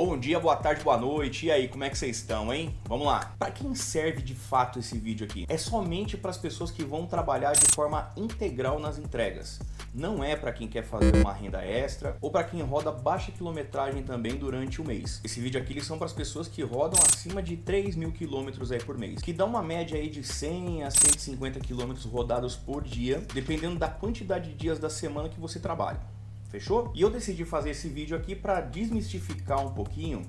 Bom dia, boa tarde, boa noite. E aí, como é que vocês estão, hein? Vamos lá. Para quem serve de fato esse vídeo aqui? É somente para as pessoas que vão trabalhar de forma integral nas entregas. Não é para quem quer fazer uma renda extra ou para quem roda baixa quilometragem também durante o mês. Esse vídeo aqui eles são para as pessoas que rodam acima de 3.000 quilômetros aí por mês, que dá uma média aí de 100 a 150 quilômetros rodados por dia, dependendo da quantidade de dias da semana que você trabalha. Fechou? E eu decidi fazer esse vídeo aqui para desmistificar um pouquinho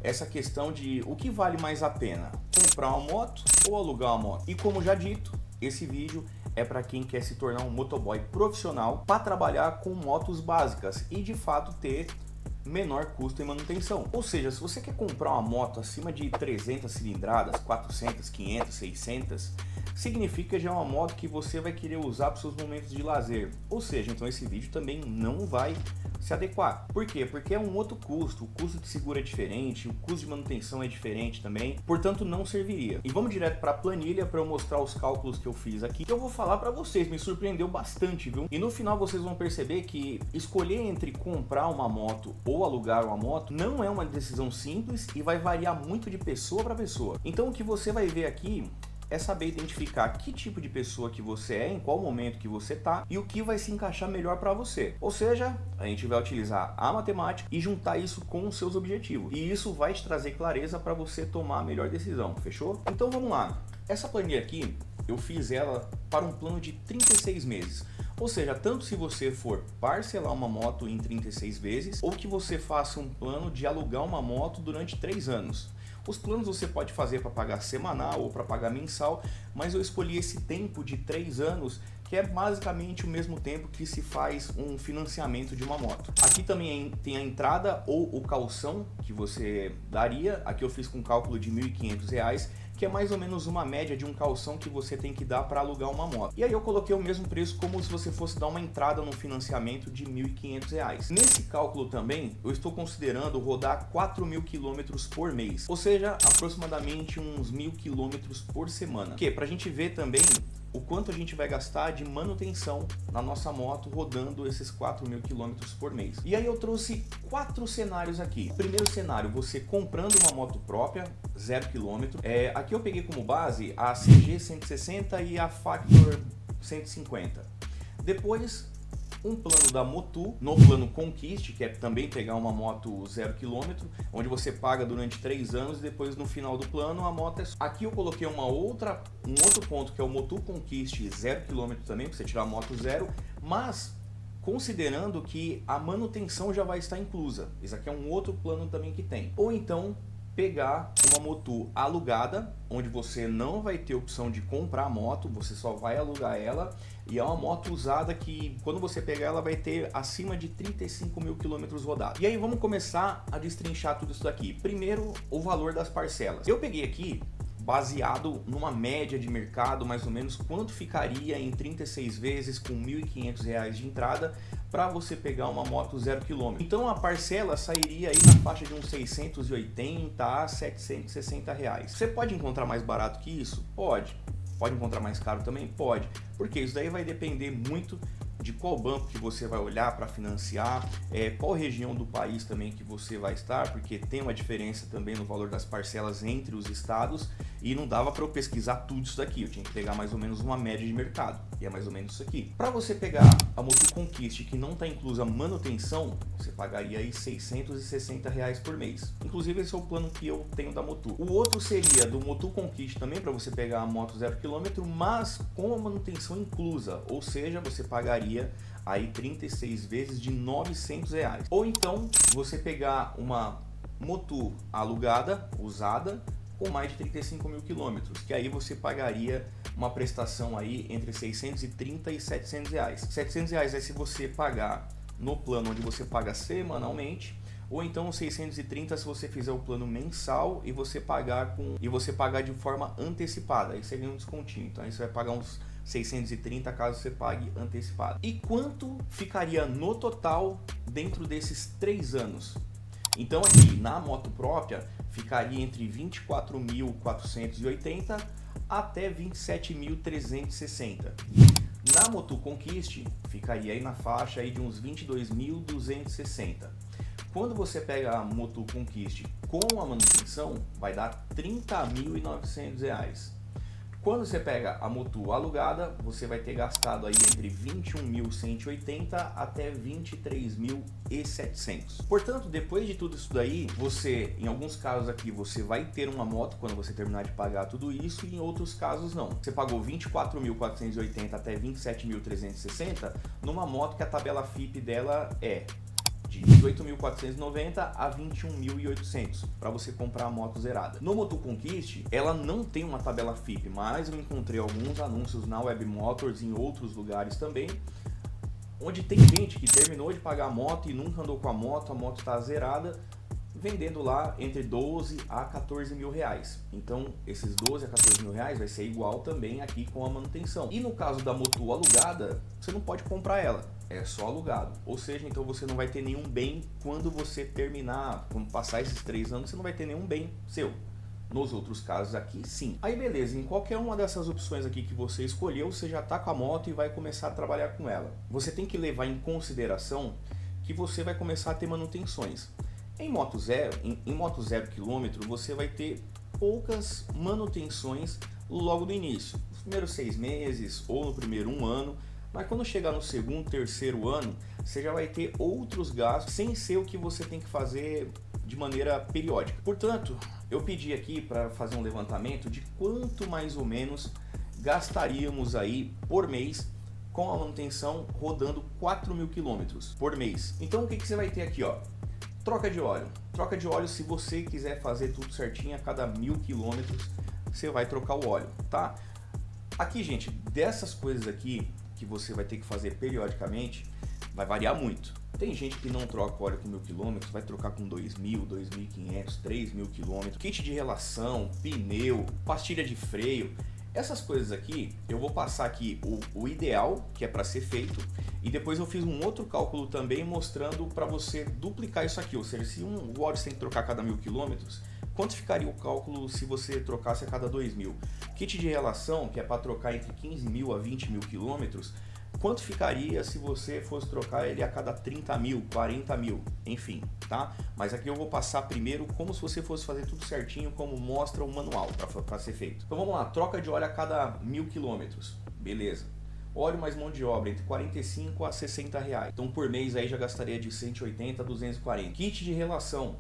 essa questão de o que vale mais a pena, comprar uma moto ou alugar uma moto. E como já dito, esse vídeo é para quem quer se tornar um motoboy profissional para trabalhar com motos básicas e de fato ter menor custo em manutenção. Ou seja, se você quer comprar uma moto acima de 300 cilindradas, 400, 500, 600, significa que já é uma moto que você vai querer usar para os seus momentos de lazer. Ou seja, então esse vídeo também não vai se adequar. Por quê? Porque é um outro custo, o custo de seguro é diferente, o custo de manutenção é diferente também, portanto não serviria. E vamos direto para a planilha para eu mostrar os cálculos que eu fiz aqui, que eu vou falar para vocês, me surpreendeu bastante, viu? E no final vocês vão perceber que escolher entre comprar uma moto ou alugar uma moto não é uma decisão simples e vai variar muito de pessoa para pessoa. Então o que você vai ver aqui é saber identificar que tipo de pessoa que você é, em qual momento que você tá e o que vai se encaixar melhor para você. Ou seja, a gente vai utilizar a matemática e juntar isso com os seus objetivos. E isso vai te trazer clareza para você tomar a melhor decisão, fechou? Então vamos lá. Essa planilha aqui, eu fiz ela para um plano de 36 meses. Ou seja, tanto se você for parcelar uma moto em 36 vezes ou que você faça um plano de alugar uma moto durante 3 anos. Os planos você pode fazer para pagar semanal ou para pagar mensal, mas eu escolhi esse tempo de 3 anos, que é basicamente o mesmo tempo que se faz um financiamento de uma moto. Aqui também tem a entrada ou o calção que você daria. Aqui eu fiz com cálculo de R$ 1.500, que é mais ou menos uma média de um calção que você tem que dar para alugar uma moto. E aí eu coloquei o mesmo preço como se você fosse dar uma entrada no financiamento de R$ 1.500. Nesse cálculo também, eu estou considerando rodar 4.000 quilômetros por mês, ou seja, aproximadamente uns 1.000 quilômetros por semana. Que pra gente ver também o quanto a gente vai gastar de manutenção na nossa moto rodando esses 4.000 quilômetros por mês. E aí eu trouxe 4 cenários aqui. Primeiro cenário, você comprando uma moto própria, 0 km. Aqui eu peguei como base a CG 160 e a Factor 150. Depois, um plano da Motu, no plano Conquist, que é também pegar uma moto 0 km, onde você paga durante 3 anos e depois no final do plano a moto é... Aqui eu coloquei um outro ponto que é o Motu Conquist 0 km também, para você tirar a moto zero, mas considerando que a manutenção já vai estar inclusa. Esse aqui é um outro plano também que tem. Ou então pegar uma moto alugada, onde você não vai ter opção de comprar a moto, você só vai alugar ela, e é uma moto usada que quando você pegar ela vai ter acima de 35.000 quilômetros rodados. E aí vamos começar a destrinchar tudo isso daqui. Primeiro, o valor das parcelas. Eu peguei aqui baseado numa média de mercado, mais ou menos quanto ficaria em 36 vezes com R$ 1.500 de entrada para você pegar uma moto 0 km. Então a parcela sairia aí na faixa de uns 680 a 760 reais. Você pode encontrar mais barato que isso? Pode. Pode encontrar mais caro também? Pode. Porque isso daí vai depender muito de qual banco que você vai olhar para financiar, qual região do país também que você vai estar, porque tem uma diferença também no valor das parcelas entre os estados e não dava para eu pesquisar tudo isso daqui, eu tinha que pegar mais ou menos uma média de mercado, e é mais ou menos isso aqui. Para você pegar a Motu Conquist que não está inclusa manutenção, você pagaria aí R$ 660 por mês. Inclusive esse é o plano que eu tenho da Motu. O outro seria do Motu Conquist também, para você pegar a moto 0 km, mas com a manutenção inclusa, ou seja, você pagaria aí 36 vezes de R$ 900. Ou então você pegar uma moto alugada, usada, com mais de 35.000 quilômetros, que aí você pagaria uma prestação aí entre 630 e 700 reais. 700 reais é se você pagar no plano onde você paga semanalmente, ou então 630 se você fizer o plano mensal e você pagar de forma antecipada, aí você ganha um descontinho, então aí você vai pagar uns 630 caso você pague antecipado. E quanto ficaria no total dentro desses 3 anos? Então aqui na moto própria ficaria entre 24.480 até 27.360. Na Motu Conquist ficaria aí na faixa aí de uns 22.260. Quando você pega a Motu Conquiste com a manutenção, vai dar R$ 30.900. Quando você pega a Motu alugada, você vai ter gastado aí entre 21.180 até 23.700. Portanto, depois de tudo isso daí, você, em alguns casos aqui, você vai ter uma moto quando você terminar de pagar tudo isso, e em outros casos não. Você pagou 24.480 até 27.360 numa moto que a tabela FIP dela é de 18.490 a 21.800 para você comprar a moto zerada. No Motu Conquiste, ela não tem uma tabela FIP, mas eu encontrei alguns anúncios na Web Motors e em outros lugares também, onde tem gente que terminou de pagar a moto e nunca andou com a moto está zerada, vendendo lá entre 12 a 14 mil reais. Então esses 12 a 14 mil reais vai ser igual também aqui com a manutenção. E no caso da Motu alugada, você não pode comprar ela, é só alugado. Ou seja, então você não vai ter nenhum bem quando você terminar, quando passar esses 3 anos, você não vai ter nenhum bem seu. Nos outros casos aqui, sim. Aí beleza, em qualquer uma dessas opções aqui que você escolheu, você já está com a moto e vai começar a trabalhar com ela. Você tem que levar em consideração que você vai começar a ter manutenções. Em moto zero quilômetro, você vai ter poucas manutenções logo no início. Nos primeiros 6 meses ou no primeiro 1 ano, mas quando chegar no segundo, terceiro ano, você já vai ter outros gastos sem ser o que você tem que fazer de maneira periódica. Portanto, eu pedi aqui para fazer um levantamento de quanto mais ou menos gastaríamos aí por mês com a manutenção rodando 4.000 quilômetros por mês. Então o que você vai ter aqui, ó? Troca de óleo. Troca de óleo, se você quiser fazer tudo certinho, a cada 1.000 quilômetros você vai trocar o óleo, tá? Aqui, gente, dessas coisas aqui que você vai ter que fazer periodicamente, vai variar muito. Tem gente que não troca óleo com 1.000 quilômetros, vai trocar com 2.000, 2.500, 3.000 quilômetros. Kit de relação, pneu, pastilha de freio. Essas coisas aqui, eu vou passar aqui o ideal, que é para ser feito, e depois eu fiz um outro cálculo também mostrando para você duplicar isso aqui, ou seja, se o óleo você tem que trocar a cada 1.000 quilômetros, quanto ficaria o cálculo se você trocasse a cada 2.000? Kit de relação, que é para trocar entre 15.000 a 20.000 quilômetros, quanto ficaria se você fosse trocar ele a cada 30.000, 40.000, enfim, tá? Mas aqui eu vou passar primeiro como se você fosse fazer tudo certinho, como mostra o manual para ser feito. Então vamos lá, troca de óleo a cada 1.000 quilômetros, beleza. Óleo mais mão de obra, entre 45 a 60 reais. Então por mês aí já gastaria de 180 a 240. Kit de relação,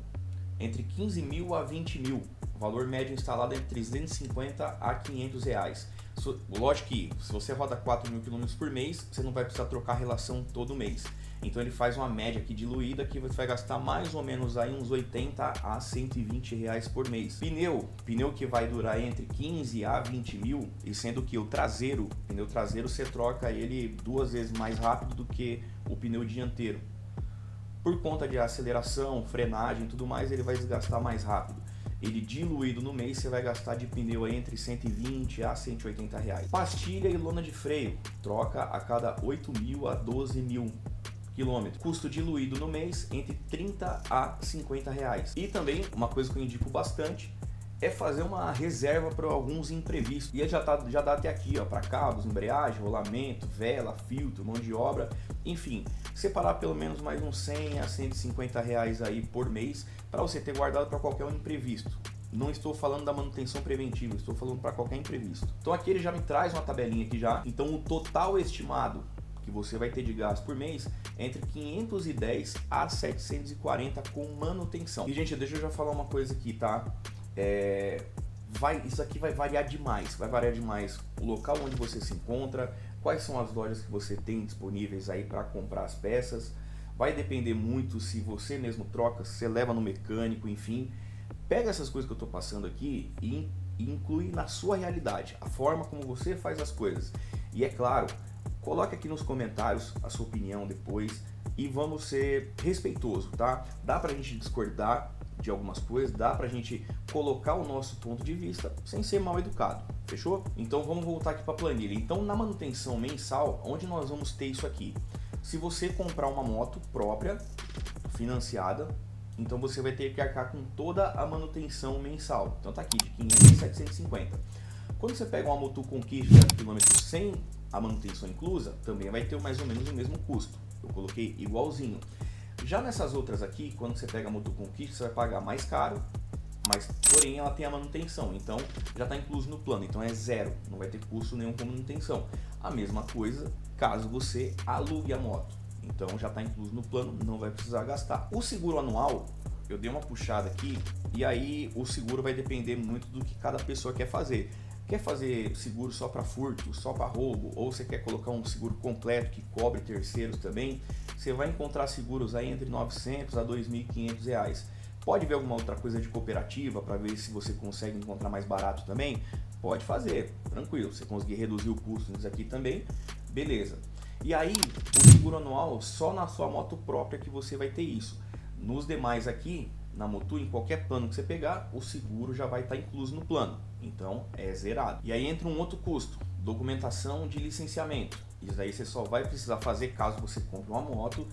entre 15.000 a 20.000. O valor médio instalado é entre 350 a 500 reais. Lógico que se você roda 4.000 km por mês, você não vai precisar trocar a relação todo mês. Então ele faz uma média aqui diluída que você vai gastar mais ou menos aí uns 80 a 120 reais por mês. Pneu que vai durar entre 15 a 20 mil, e sendo que o pneu traseiro você troca ele 2 vezes mais rápido do que o pneu dianteiro. Por conta de aceleração, frenagem e tudo mais, ele vai desgastar mais rápido. Ele diluído no mês, você vai gastar de pneu aí entre 120 a 180 reais. Pastilha e lona de freio, troca a cada 8.000 a 12.000 quilômetros. Custo diluído no mês entre 30 a 50 reais. E também, uma coisa que eu indico bastante, é fazer uma reserva para alguns imprevistos. E já dá até aqui, ó, para cabos, embreagem, rolamento, vela, filtro, mão de obra, enfim, separar pelo menos mais uns 100 a 150 reais aí por mês para você ter guardado para qualquer imprevisto. Não estou falando da manutenção preventiva, estou falando para qualquer imprevisto. Então aqui ele já me traz uma tabelinha aqui já. Então o total estimado que você vai ter de gasto por mês é entre 510 a 740 com manutenção. E gente, deixa eu já falar uma coisa aqui, tá? Isso aqui vai variar demais, o local onde você se encontra, quais são as lojas que você tem disponíveis aí para comprar as peças, vai depender muito se você mesmo troca, se você leva no mecânico, enfim. Pega essas coisas que eu estou passando aqui e inclui na sua realidade, a forma como você faz as coisas. E é claro, coloque aqui nos comentários a sua opinião depois e vamos ser respeitosos, tá? Dá pra gente discordar de algumas coisas, dá pra gente colocar o nosso ponto de vista sem ser mal educado, fechou? Então vamos voltar aqui para a planilha. Então na manutenção mensal, onde nós vamos ter isso aqui? Se você comprar uma moto própria, financiada, então você vai ter que arcar com toda a manutenção mensal. Então tá aqui, de 500 a 750. Quando você pega uma Motu Conquiste de 0 km sem a manutenção inclusa, também vai ter mais ou menos o mesmo custo. Eu coloquei igualzinho. Já nessas outras aqui, quando você pega a Motu Conquista, você vai pagar mais caro, mas porém ela tem a manutenção, então já está incluso no plano, então é zero, não vai ter custo nenhum com manutenção. A mesma coisa caso você alugue a moto, então já está incluso no plano, não vai precisar gastar. O seguro anual, eu dei uma puxada aqui, e aí o seguro vai depender muito do que cada pessoa quer fazer. Quer fazer seguro só para furto, só para roubo, ou você quer colocar um seguro completo que cobre terceiros também, você vai encontrar seguros aí entre 900 a 2.500 reais. Pode ver alguma outra coisa de cooperativa para ver se você consegue encontrar mais barato também? Pode fazer, tranquilo. Você conseguir reduzir o custo nisso aqui também, beleza. E aí, o seguro anual, só na sua moto própria que você vai ter isso. Nos demais aqui, na Motu, em qualquer plano que você pegar, o seguro já vai estar incluso no plano. Então, é zerado. E aí entra um outro custo, documentação de licenciamento. Isso aí você só vai precisar fazer caso você compre uma moto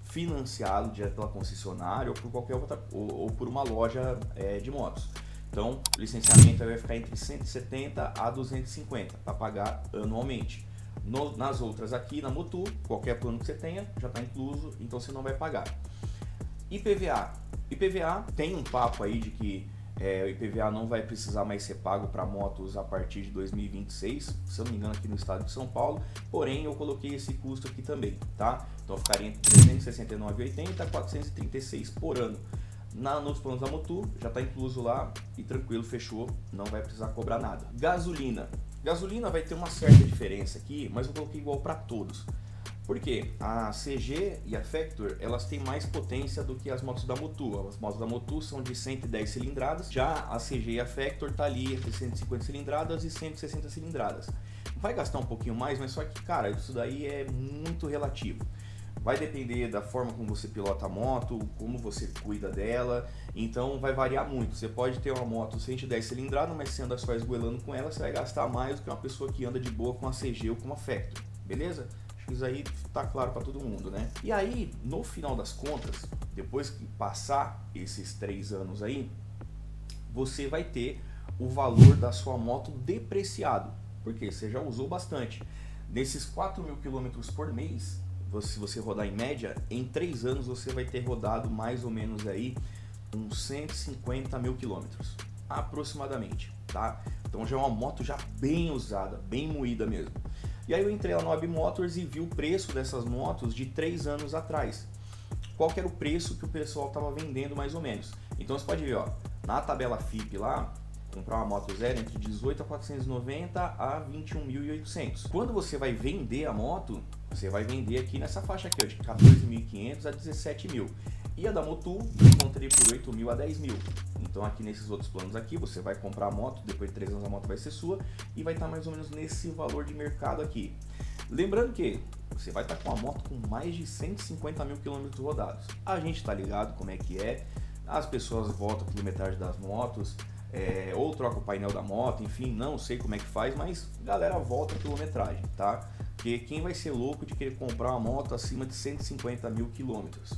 financiado direto pela concessionária ou por qualquer outra, ou por uma loja de motos. Então, o licenciamento vai ficar entre 170 a 250 para pagar anualmente. Nas outras aqui, na Motu, qualquer plano que você tenha, já está incluso, então você não vai pagar. IPVA. IPVA tem um papo aí de que o IPVA não vai precisar mais ser pago para motos a partir de 2026, se eu não me engano aqui no estado de São Paulo, porém eu coloquei esse custo aqui também, tá? Então ficaria entre 369,80 a 436 por ano. Nos planos da Motu já está incluso lá e tranquilo, fechou, não vai precisar cobrar nada. Gasolina. Gasolina vai ter uma certa diferença aqui, mas eu coloquei igual para todos. Por quê? A CG e a Factor, elas têm mais potência do que as motos da Motu. As motos da Motu são de 110 cilindradas, já a CG e a Factor tá ali entre 150 cilindradas e 160 cilindradas. Vai gastar um pouquinho mais, mas só que, cara, isso daí é muito relativo. Vai depender da forma como você pilota a moto, como você cuida dela, então vai variar muito. Você pode ter uma moto 110 cilindradas, mas se anda só esgoelando com ela, você vai gastar mais do que uma pessoa que anda de boa com a CG ou com uma Factor, beleza? Isso aí tá claro para todo mundo, né? E aí, no final das contas, depois que passar esses 3 anos aí, você vai ter o valor da sua moto depreciado, porque você já usou bastante. Nesses 4.000 km por mês, se você rodar em média, em 3 anos você vai ter rodado mais ou menos aí uns 150 mil quilômetros, aproximadamente, tá? Então já é uma moto já bem usada, bem moída mesmo. E aí eu entrei lá no Web Motors e vi o preço dessas motos de 3 anos atrás. Qual que era o preço que o pessoal estava vendendo mais ou menos. Então você pode ver, ó, na tabela FIP lá, comprar uma moto zero entre 18.490 a 21.800. Quando você vai vender a moto, você vai vender aqui nessa faixa aqui, ó, de 14.500 a 17.000. E a da Motu eu encontrei por 8.000 a 10.000. Então aqui nesses outros planos aqui, você vai comprar a moto, depois de 3 anos a moto vai ser sua e vai estar mais ou menos nesse valor de mercado aqui. Lembrando que você vai estar com uma moto com mais de 150 mil quilômetros rodados. A gente está ligado como é que é, as pessoas voltam a quilometragem das motos, ou troca o painel da moto, enfim, não sei como é que faz, mas galera volta a quilometragem, tá? Porque quem vai ser louco de querer comprar uma moto acima de 150 mil quilômetros?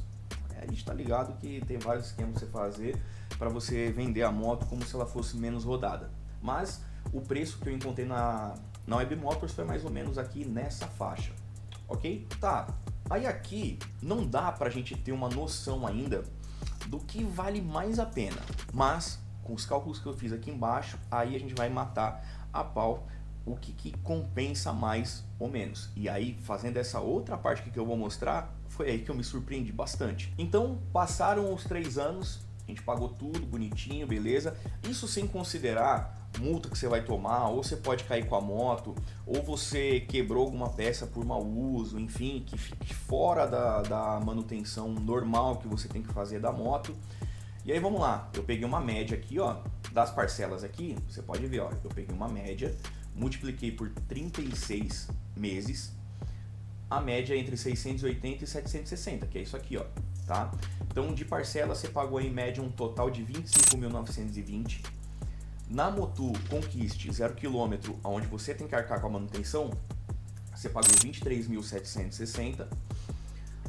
A gente tá ligado que tem vários esquemas pra você fazer para você vender a moto como se ela fosse menos rodada. Mas o preço que eu encontrei na Web Motors foi mais ou menos aqui nessa faixa, ok? Tá, aí aqui não dá pra gente ter uma noção ainda do que vale mais a pena, mas com os cálculos que eu fiz aqui embaixo, aí a gente vai matar a pau o que compensa mais ou menos. E aí, fazendo essa outra parte que eu vou mostrar, foi aí que eu me surpreendi bastante. Então, passaram os 3 anos, a gente pagou tudo bonitinho, beleza? Isso sem considerar multa que você vai tomar, ou você pode cair com a moto, ou você quebrou alguma peça por mau uso, enfim, que fique fora da manutenção normal que você tem que fazer da moto. E aí vamos lá, eu peguei uma média aqui, ó, das parcelas aqui, você pode ver, ó, eu peguei uma média, multipliquei por 36 meses, a média é entre 680 e 760, que é isso aqui, ó, tá? Então de parcela você pagou em média um total de 25.920. Na Motu Conquiste 0 km, onde você tem que arcar com a manutenção, você pagou 23.760.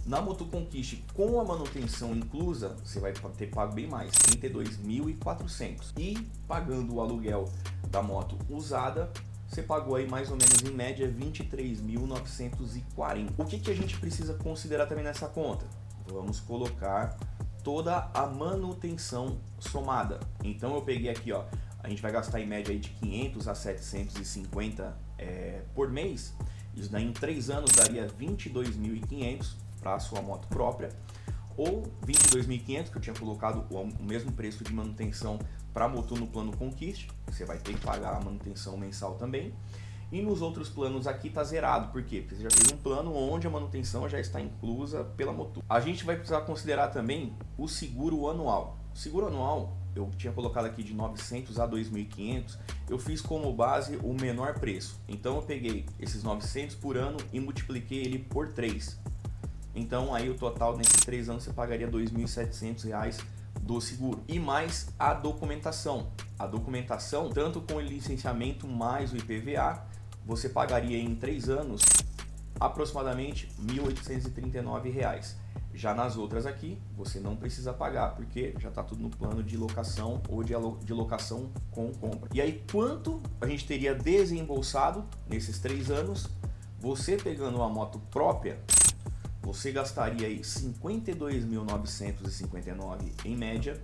Na Motu Conquiste com a manutenção inclusa, você vai ter pago bem mais, 32.400. E pagando o aluguel da moto usada, você pagou aí mais ou menos em média 23.940. O que a gente precisa considerar também nessa conta? vamos colocar toda a manutenção somada. Então eu peguei aqui, ó, a gente vai gastar em média aí de 500 a 750 por mês. Isso daí em 3 anos daria 22.500 para a sua moto própria, ou 22.500 que eu tinha colocado o mesmo preço de manutenção para motor no plano Conquist. Você vai ter que pagar a manutenção mensal também. E nos outros planos aqui tá zerado. Por quê? Porque você já fez um plano onde a manutenção já está inclusa pela Motu. A gente vai precisar considerar também o seguro anual. O seguro anual, eu tinha colocado aqui de 900 a 2.500. Eu fiz como base o menor preço. Então eu peguei esses 900 por ano e multipliquei ele por 3. Então aí o total nesses 3 anos você pagaria R$ 2.700 do seguro. E mais a documentação. A documentação, tanto com o licenciamento mais o IPVA, você pagaria em 3 anos aproximadamente R$ 1.839. Já nas outras aqui, você não precisa pagar, porque já está tudo no plano de locação ou de locação com compra. E aí, quanto a gente teria desembolsado nesses 3 anos? Você pegando uma moto própria, você gastaria aí R$ 52.959 em média.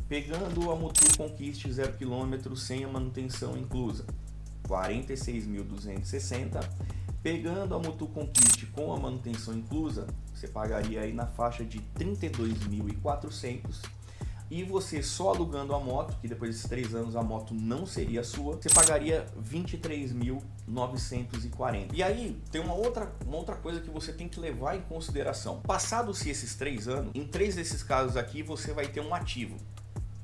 Pegando a Motu Conquist 0 km sem a manutenção inclusa, R$ 46.260. Pegando a Motu Conquist com a manutenção inclusa, você pagaria aí na faixa de R$ 32.400. E você só alugando a moto, que depois desses 3 anos a moto não seria sua, você pagaria R$ 23.940. E aí tem uma outra coisa que você tem que levar em consideração. Passados esses 3 anos, em 3 desses casos aqui você vai ter um ativo.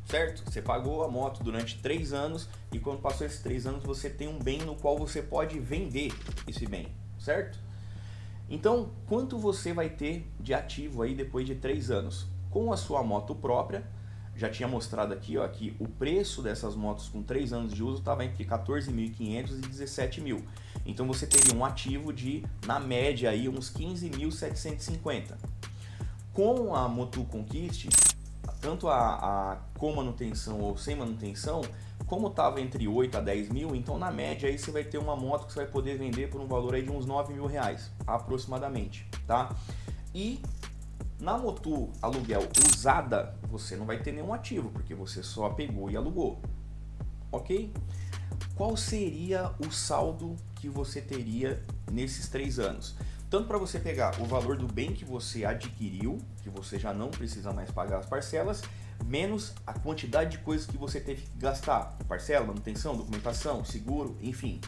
Certo? Você pagou a moto durante 3 anos e quando passou esses 3 anos você tem um bem no qual você pode vender esse bem, certo? Então, quanto você vai ter de ativo aí depois de 3 anos? Com a sua moto própria, já tinha mostrado aqui, ó, que o preço dessas motos com 3 anos de uso estava entre 14.500 e 17.000. Então você teria um ativo de, na média, aí, uns 15.750. Com a Motu Conquist, tanto com manutenção ou sem manutenção, como estava entre 8 a 10 mil, então na média aí você vai ter uma moto que você vai poder vender por um valor aí de uns 9 mil reais, aproximadamente, tá? E na Motu aluguel usada, você não vai ter nenhum ativo, porque você só pegou e alugou, ok? Qual seria o saldo que você teria nesses 3 anos? Tanto para você pegar o valor do bem que você adquiriu, que você já não precisa mais pagar as parcelas, menos a quantidade de coisas que você teve que gastar, parcela, manutenção, documentação, seguro, enfim.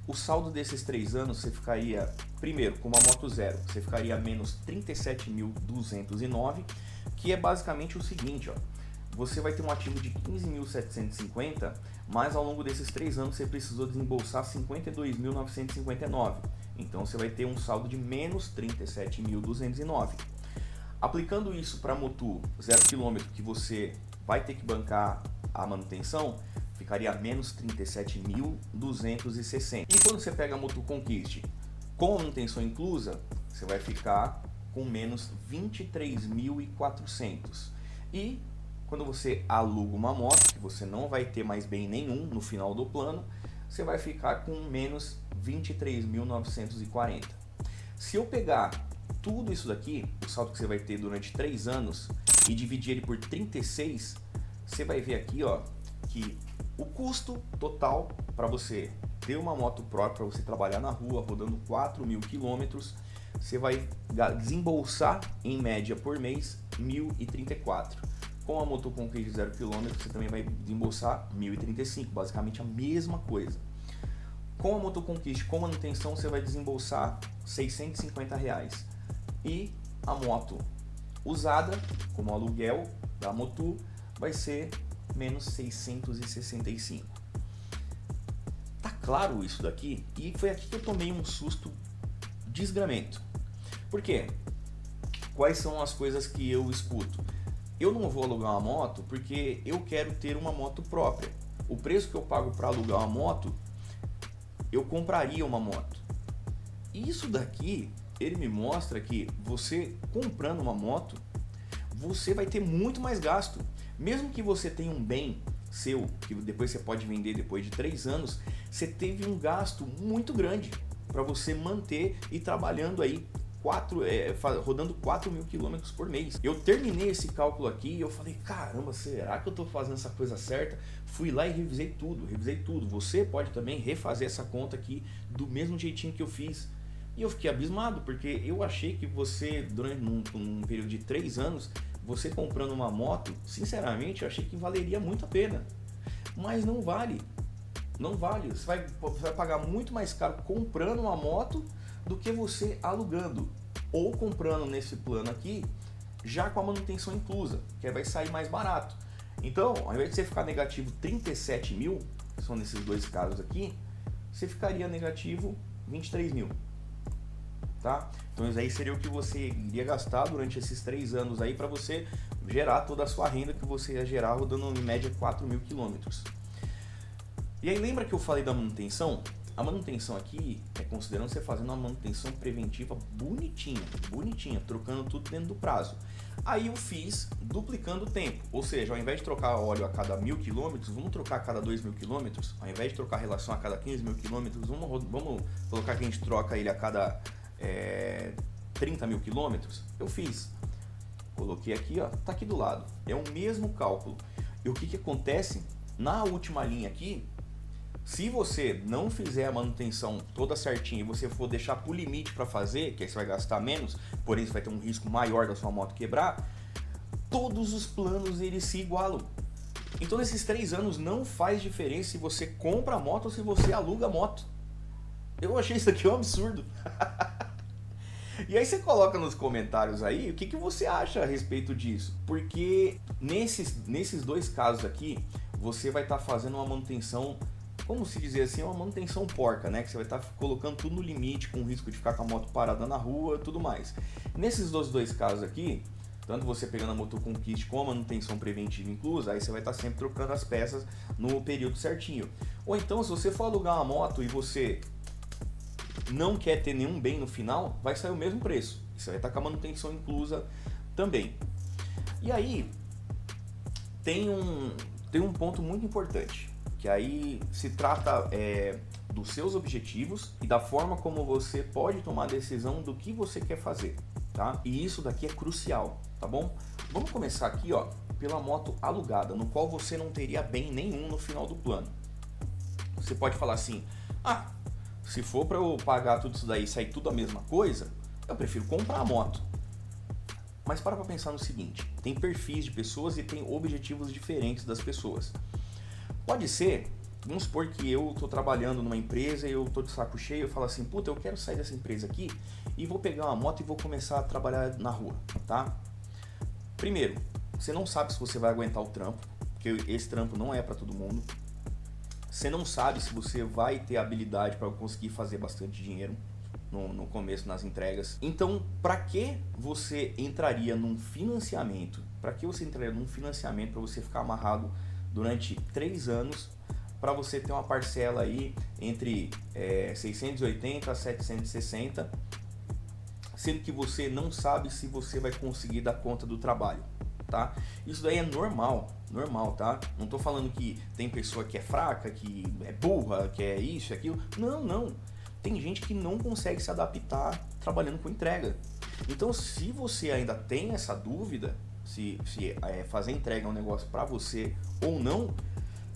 O saldo desses 3 anos você ficaria, primeiro, com uma moto zero, você ficaria menos 37.209, que é basicamente o seguinte, ó. Você vai ter um ativo de 15.750, mas ao longo desses 3 anos você precisou desembolsar 52.959. Então você vai ter um saldo de menos 37.209. Aplicando isso para a Motu 0 km, que você vai ter que bancar a manutenção, ficaria menos 37.260. E quando você pega a Motu Conquist com a manutenção inclusa, você vai ficar com menos 23.400. E quando você aluga uma moto, que você não vai ter mais bem nenhum no final do plano, você vai ficar com menos 23.940. Se eu pegar tudo isso daqui, o saldo que você vai ter durante 3 anos, e dividir ele por 36, você vai ver aqui, ó, que o custo total para você ter uma moto própria, para você trabalhar na rua, rodando 4.000 quilômetros, você vai desembolsar em média por mês 1.034. Com a Motu Conquist 0 km você também vai desembolsar 1.035, basicamente a mesma coisa. Com a Motu Conquist com manutenção você vai desembolsar R$650. E a moto usada, como aluguel da Motu, vai ser menos 665. Tá claro isso daqui? E foi aqui que eu tomei um susto desgramento. Por quê? Quais são as coisas que eu escuto? Eu não vou alugar uma moto porque eu quero ter uma moto própria. O preço que eu pago para alugar uma moto, eu compraria uma moto. Isso daqui, ele me mostra que você comprando uma moto, você vai ter muito mais gasto. Mesmo que você tenha um bem seu, que depois você pode vender depois de 3 anos, você teve um gasto muito grande para você manter e trabalhando aí rodando 4.000 quilômetros por mês. Eu terminei esse cálculo aqui e eu falei, caramba, será que eu tô fazendo essa coisa certa? Fui lá e revisei tudo. Você pode também refazer essa conta aqui do mesmo jeitinho que eu fiz. E eu fiquei abismado, porque eu achei que você, durante um período de 3 anos, você comprando uma moto, sinceramente, eu achei que valeria muito a pena. Mas não vale. Não vale. Você vai pagar muito mais caro comprando uma moto do que você alugando. Ou comprando nesse plano aqui, já com a manutenção inclusa, que aí vai sair mais barato. Então, ao invés de você ficar negativo 37 mil, que são nesses dois casos aqui, você ficaria negativo 23 mil. Tá? Então isso aí seria o que você iria gastar durante esses 3 anos aí para você gerar toda a sua renda que você ia gerar rodando em média 4.000 quilômetros. E aí lembra que eu falei da manutenção? A manutenção aqui é considerando você fazendo uma manutenção preventiva bonitinha, trocando tudo dentro do prazo. Aí eu fiz duplicando o tempo, ou seja, ao invés de trocar óleo a cada 1.000 quilômetros, vamos trocar a cada 2.000 quilômetros. Ao invés de trocar a relação a cada 15.000 quilômetros, vamos colocar que a gente troca ele a cada 30.000 quilômetros. Eu fiz, coloquei aqui, ó, tá aqui do lado, é o mesmo cálculo. E o que acontece na última linha aqui? Se você não fizer a manutenção toda certinha e você for deixar pro limite para fazer, que aí você vai gastar menos, porém você vai ter um risco maior da sua moto quebrar, todos os planos eles se igualam. Então nesses 3 anos não faz diferença se você compra a moto ou se você aluga a moto. Eu achei isso aqui um absurdo. E aí você coloca nos comentários aí o que você acha a respeito disso. Porque nesses dois casos aqui, você vai estar fazendo uma manutenção, como se dizer assim, uma manutenção porca, né? Que você vai estar colocando tudo no limite, com o risco de ficar com a moto parada na rua e tudo mais. Nesses dois casos aqui, tanto você pegando a Moto Conquist com a manutenção preventiva inclusa, aí você vai estar sempre trocando as peças no período certinho. Ou então, se você for alugar uma moto e você não quer ter nenhum bem no final, vai sair o mesmo preço. Você vai estar com a manutenção inclusa também. E aí, tem um ponto muito importante, que aí se trata dos seus objetivos e da forma como você pode tomar a decisão do que você quer fazer, tá? E isso daqui é crucial, tá bom? Vamos começar aqui, ó, pela moto alugada, no qual você não teria bem nenhum no final do plano. Você pode falar assim, se for para eu pagar tudo isso daí e sair tudo a mesma coisa, eu prefiro comprar a moto. Mas para pensar no seguinte, tem perfis de pessoas e tem objetivos diferentes das pessoas. Pode ser, vamos supor que eu estou trabalhando numa empresa e eu estou de saco cheio, eu falo assim, puta, eu quero sair dessa empresa aqui e vou pegar uma moto e vou começar a trabalhar na rua, tá? Primeiro, você não sabe se você vai aguentar o trampo, porque esse trampo não é para todo mundo. Você não sabe se você vai ter habilidade para conseguir fazer bastante dinheiro no começo, nas entregas. Então, para que você entraria num financiamento? Para que você entraria num financiamento para você ficar amarrado durante 3 anos, para você ter uma parcela aí entre 680 a 760, sendo que você não sabe se você vai conseguir dar conta do trabalho, tá? Isso daí é normal, tá? Não tô falando que tem pessoa que é fraca, que é burra, que é isso, aquilo. Não. Tem gente que não consegue se adaptar trabalhando com entrega. Então, se você ainda tem essa dúvida, se fazer entrega é um negócio para você ou não,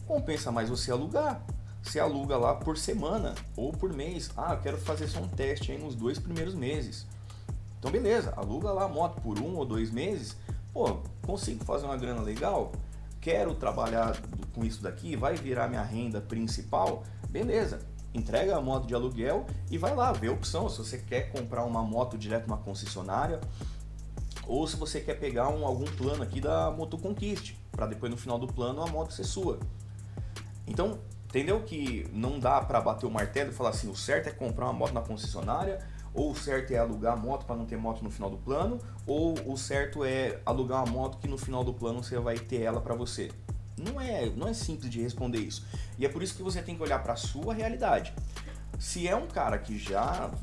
compensa mais você alugar. Você aluga lá por semana ou por mês. Eu quero fazer só um teste aí nos 2 primeiros meses. Então beleza, aluga lá a moto por 1 ou 2 meses. Pô, consigo fazer uma grana legal? Quero trabalhar com isso daqui, vai virar minha renda principal? Beleza, entrega a moto de aluguel e vai lá, vê a opção, se você quer comprar uma moto direto numa concessionária ou se você quer pegar algum plano aqui da Moto Conquist, para depois no final do plano a moto ser sua. Então, entendeu que não dá para bater o martelo e falar assim, o certo é comprar uma moto na concessionária, ou o certo é alugar a moto para não ter moto no final do plano, ou o certo é alugar uma moto que no final do plano você vai ter ela para você. Não é simples de responder isso. E é por isso que você tem que olhar para a sua realidade. Se é um cara que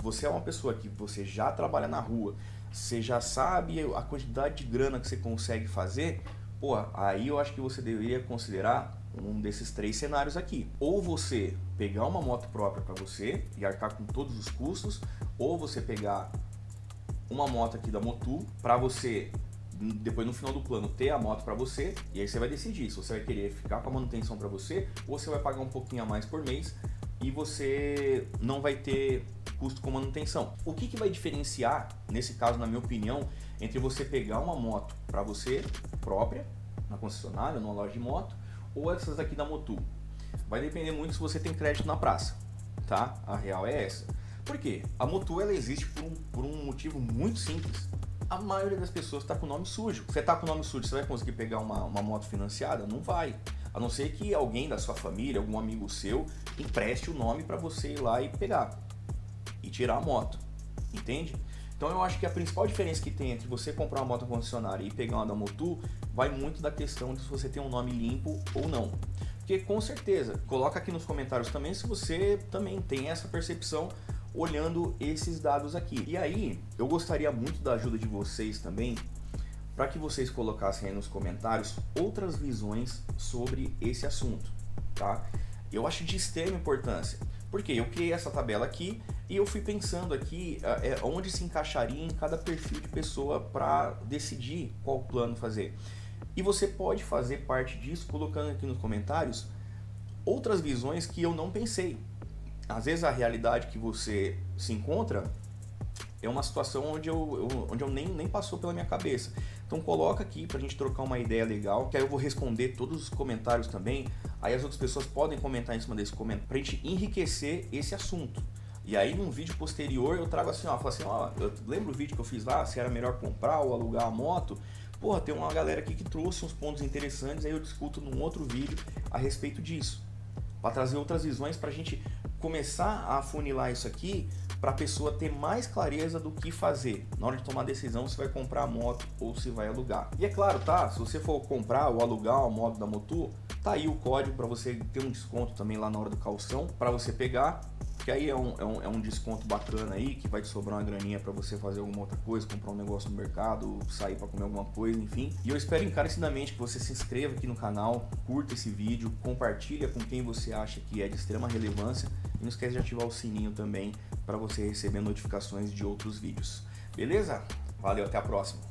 você é uma pessoa que você já trabalha na rua, você já sabe a quantidade de grana que você consegue fazer, aí eu acho que você deveria considerar um desses 3 cenários aqui. Ou você pegar uma moto própria para você e arcar com todos os custos, ou você pegar uma moto aqui da Motu para você, depois no final do plano, ter a moto para você, e aí você vai decidir se você vai querer ficar com a manutenção para você ou você vai pagar um pouquinho a mais por mês e você não vai ter custo com manutenção. O que vai diferenciar, nesse caso, na minha opinião, entre você pegar uma moto para você própria, na concessionária, numa loja de moto, ou essas aqui da Motu? Vai depender muito se você tem crédito na praça, tá? A real é essa. Por quê? A Motu, ela existe por um motivo muito simples. A maioria das pessoas está com o nome sujo. Você está com o nome sujo, você vai conseguir pegar uma moto financiada? Não vai. A não ser que alguém da sua família, algum amigo seu, empreste o nome para você ir lá e pegar e tirar a moto, entende? Então eu acho que a principal diferença que tem entre você comprar uma moto concessionária e pegar uma da Motu vai muito da questão de se você tem um nome limpo ou não. Porque com certeza, coloca aqui nos comentários também se você também tem essa percepção olhando esses dados aqui. E aí, eu gostaria muito da ajuda de vocês também, para que vocês colocassem aí nos comentários outras visões sobre esse assunto, tá? Eu acho de extrema importância, porque eu criei essa tabela aqui e eu fui pensando aqui onde se encaixaria em cada perfil de pessoa para decidir qual plano fazer. E você pode fazer parte disso colocando aqui nos comentários outras visões que eu não pensei. Às vezes a realidade que você se encontra é uma situação onde eu nem passou pela minha cabeça. Então coloca aqui pra gente trocar uma ideia legal, que aí eu vou responder todos os comentários também. Aí as outras pessoas podem comentar em cima desse comentário pra gente enriquecer esse assunto. E aí num vídeo posterior eu trago assim, ó, falo assim, ó, eu lembro o vídeo que eu fiz lá, se era melhor comprar ou alugar a moto. Porra, tem uma galera aqui que trouxe uns pontos interessantes, aí eu discuto num outro vídeo a respeito disso. Para trazer outras visões pra gente começar a afunilar isso aqui para a pessoa ter mais clareza do que fazer na hora de tomar a decisão se vai comprar a moto ou se vai alugar. E é claro, tá? Se você for comprar ou alugar uma moto da Motu, tá aí o código para você ter um desconto também lá na hora do calção para você pegar, que aí é um desconto bacana aí, que vai te sobrar uma graninha para você fazer alguma outra coisa, comprar um negócio no mercado, sair para comer alguma coisa, enfim. E eu espero encarecidamente que você se inscreva aqui no canal, curta esse vídeo, compartilha com quem você acha que é de extrema relevância e não esquece de ativar o sininho também para você receber notificações de outros vídeos. Beleza? Valeu, até a próxima!